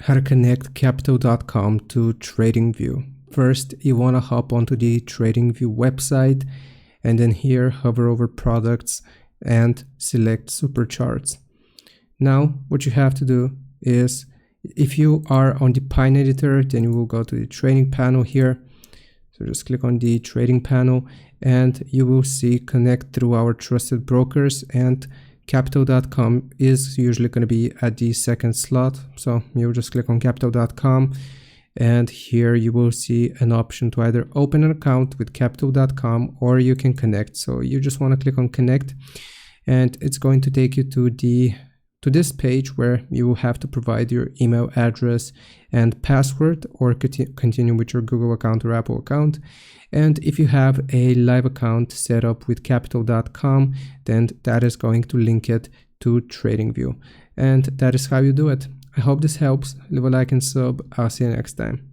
how to connect capital.com to TradingView. First, you want to hop onto the TradingView website, and then here hover over products and select super charts. Now what you have to do is, if you are on the Pine editor, then you will go to the trading panel here. So just click on the trading panel and you will see connect through our trusted brokers, and capital.com is usually going to be at the second slot. So you'll just click on capital.com, and here you will see an option to either open an account with capital.com or you can connect. So you just want to click on connect, and it's going to take you to this page where you will have to provide your email address and password, or continue with your Google account or Apple account. And if you have a live account set up with capital.com, then that is going to link it to TradingView. And that is how you do it. I hope this helps. Leave a like and sub. I'll see you next time.